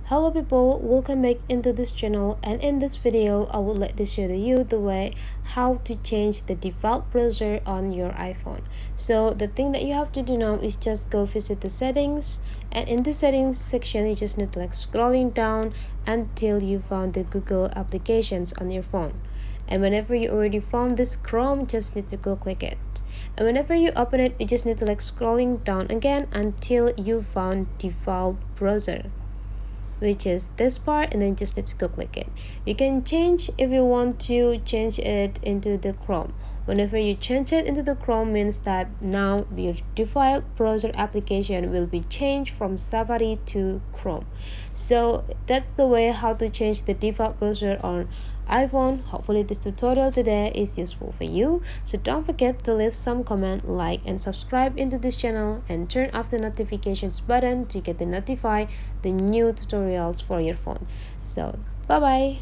Hello people, welcome back into this channel, and in this video I would like to show you the way how to change the default browser on your iPhone. So the thing that you have to do now is just go visit the settings, and in the settings section you just need to scrolling down until you found the Google applications on your phone. And whenever you already found this Chrome, just need to go click it. And whenever you open it, you just need to scrolling down again until you found default browser, which is this part, and then just need to go click it. You can change if you want to change it into the Chrome. Whenever you change it into the Chrome means that now your default browser application will be changed from Safari to Chrome. So that's the way how to change the default browser on iPhone. Hopefully this tutorial today is useful for you. So don't forget to leave some comment, like and subscribe into this channel, and turn off the notifications button to get the notify the new tutorials for your phone. So bye bye.